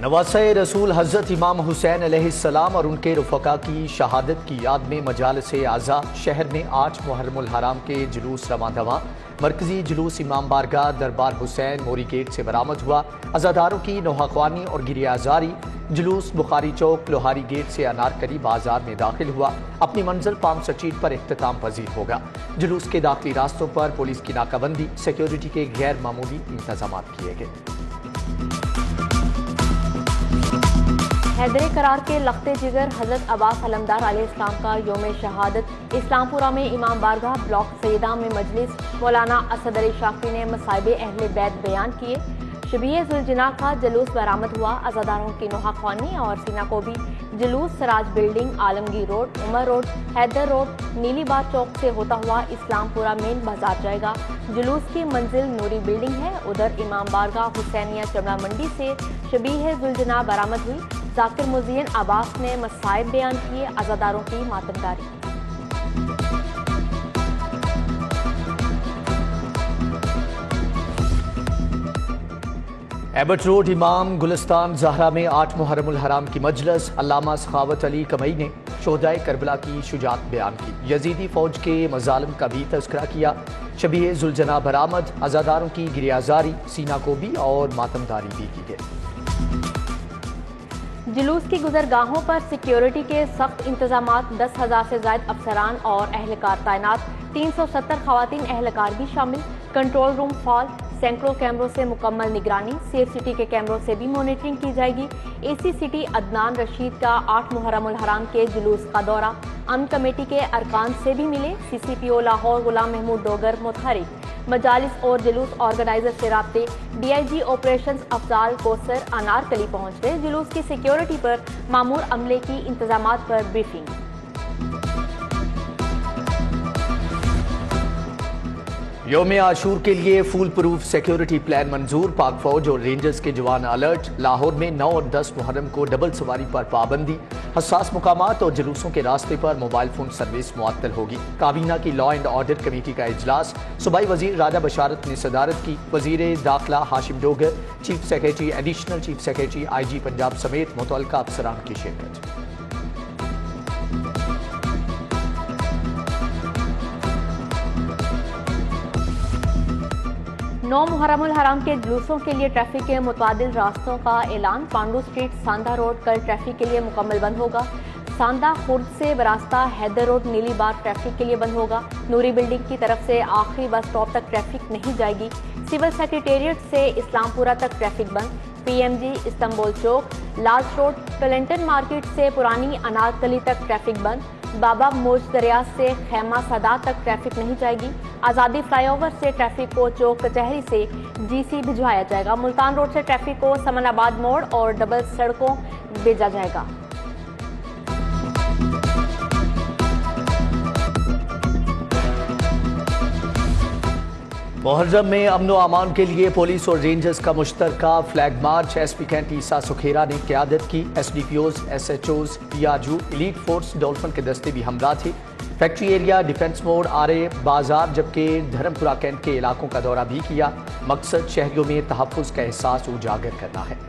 نواسۂ رسول حضرت امام حسین علیہ السلام اور ان کے رفقا کی شہادت کی یاد میں مجالس اعزا شہر میں 8 محرم الحرام کے جلوس رواں دواں۔ مرکزی جلوس امام بارگاہ دربار حسین موری گیٹ سے برآمد ہوا۔ عزاداروں کی نوحہ خوانی اور گریہ زاری۔ جلوس بخاری چوک لوہاری گیٹ سے انارکلی بازار میں داخل ہوا۔ اپنی منزل پام سٹریٹ پر اختتام پذیر ہوگا۔ جلوس کے داخلی راستوں پر پولیس کی ناکہ بندی، سیکیورٹی کے غیر معمولی انتظامات کیے گئے۔ حیدر کرار کے لخت جگر حضرت عباس علمدار علیہ السلام کا یوم شہادت اسلام پورہ میں امام بارگاہ بلاک سیدہ میں مجلس مولانا اسد علی شافعی نے مصائب اہل بیت بیان کیے۔ شبیہ ذوالجناح کا جلوس برآمد ہوا۔ عزاداروں کی نوحہ خوانی اور سینہ کوبی جلوس سراج بلڈنگ، عالمگیر روڈ، عمر روڈ، حیدر روڈ، نیلی بار چوک سے ہوتا ہوا اسلام پورہ مین بازار جائے گا۔ جلوس کی منزل نوری بلڈنگ ہے۔ ادھر امام بارگاہ حسینیہ چمڑا منڈی سے شبیہ ذوالجناح برآمد ہوئی۔ ذاکر مزین عباس نے مصائب بیان کیے۔ عزاداروں کی ماتمداری۔ ایبٹ روڈ امام گلستان زہرا میں 8 محرم الحرام کی مجلس۔ علامہ سخاوت علی کمئی نے شہدائے کربلا کی شجاعت بیان کی۔ یزیدی فوج کے مظالم کا بھی تذکرہ کیا۔ شبیہ ذوالجناح برآمد۔ عزاداروں کی گریہ زاری، سینہ کوبی اور ماتمداری بھی کی گئی۔ جلوس کی گزرگاہوں پر سیکیورٹی کے سخت انتظامات، 10,000 سے زائد افسران اور اہلکار تعینات، 370 خواتین اہلکار بھی شامل۔ کنٹرول روم فعال، سینکڑوں کیمروں سے مکمل نگرانی۔ سیف سٹی کے کیمروں سے بھی مانیٹرنگ کی جائے گی۔ اے سی سٹی عدنان رشید کا 8 محرم الحرام کے جلوس کا دورہ، امن کمیٹی کے ارکان سے بھی ملے۔ سی سی پی او لاہور غلام محمود ڈوگر متحرک۔ مجالس اور جلوس آرگنائزر سے رابطے، D I G operations Afzal کوثر انارکلی پہنچ گئے۔ جلوس کی سیکیورٹی پر مامور عملے کی انتظامات پر بریفنگ۔ یوم عاشور کے لیے فول پروف سیکیورٹی پلان منظور۔ پاک فوج اور رینجرز کے جوان الرٹ۔ لاہور میں 9 اور 10 محرم کو ڈبل سواری پر پابندی۔ حساس مقامات اور جلوسوں کے راستے پر موبائل فون سروس معطل ہوگی۔ کابینہ کی لا اینڈ آرڈر کمیٹی کا اجلاس، صوبائی وزیر راجہ بشارت نے صدارت کی۔ وزیر داخلہ Hashim Dogar, chief secretary, additional chief secretary, I G Punjab سمیت متعلقہ افسران کی شرکت۔ 9 محرم الحرام کے جلوسوں کے لیے ٹریفک کے متبادل راستوں کا اعلان۔ پانڈو سٹریٹ ساندھا روڈ کل ٹریفک کے لیے مکمل بند ہوگا۔ ساندھا خرد سے براستہ حیدر روڈ نیلی بار ٹریفک کے لیے بند ہوگا۔ نوری بلڈنگ کی طرف سے آخری بس اسٹاپ تک ٹریفک نہیں جائے گی۔ سول سیکریٹریٹ سے اسلام پورہ تک ٹریفک بند۔ پی ایم جی استنبول چوک، لالچ روڈ، کلنٹن مارکیٹ سے پرانی انارکلی تک ٹریفک بند۔ بابا موج دریا سے خیمہ سادات تک ٹریفک نہیں جائے گی۔ آزادی فلائی اوور سے ٹریفک کو چوک کچہری سے جی سی بھجوایا جائے گا۔ ملتان روڈ سے ٹریفک کو سمن آباد موڑ اور ڈبل سڑکوں بھیجا جائے گا۔ محرم میں امن و امان کے لیے پولیس اور رینجرز کا مشترکہ flag march. S P cantt Isa Sukhera نے قیادت کی۔ S D P Os, S H Os, P R جو، ایلیٹ فورس ڈولفن کے دستے بھی ہمراہ تھے۔ فیکٹری ایریا، ڈیفنس موڑ، آرے بازار جبکہ دھرم پورہ کینٹ کے علاقوں کا دورہ بھی کیا۔ مقصد شہریوں میں تحفظ کا احساس اجاگر کرنا ہے۔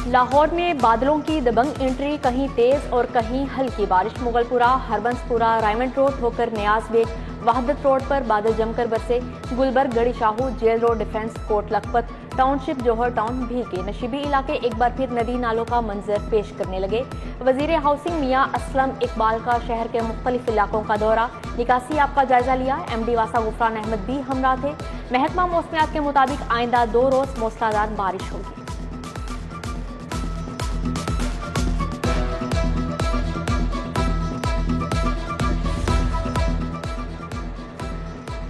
لاہور میں بادلوں کی دبنگ انٹری، کہیں تیز اور کہیں ہلکی بارش۔ مغل پورہ، ہربنس پورہ، رائمنڈ روڈ ہو کر نیاز بیگ، وحدت روڈ پر بادل جم کر برسے۔ گلبرگ، گڑی Shahu, jail road, defence, Kot Lakhpat town شپ، جوہر ٹاؤن بھیگے۔ نشیبی علاقے ایک بار پھر ندی نالوں کا منظر پیش کرنے لگے۔ وزیر ہاؤسنگ میاں اسلم اقبال کا شہر کے مختلف علاقوں کا دورہ، نکاسی آپ کا جائزہ لیا۔ ایم ڈی واسا غفران احمد بھی ہمراہ تھے۔ محکمہ موسمیات کے مطابق آئندہ 2 روز موسلادھار بارش ہوگی۔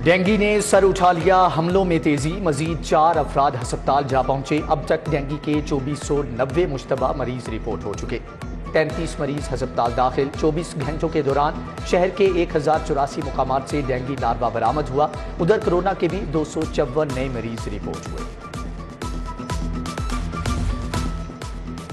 ڈینگی نے سر اٹھا لیا، حملوں میں تیزی۔ مزید 4 افراد ہسپتال جا پہنچے۔ اب تک ڈینگی کے 2490 مشتبہ مریض رپورٹ ہو چکے۔ 33 مریض ہسپتال داخل۔ 24 گھنٹوں کے دوران شہر کے 1084 مقامات سے ڈینگی لاروا برآمد ہوا۔ ادھر کرونا کے بھی 254 نئے مریض رپورٹ ہوئے۔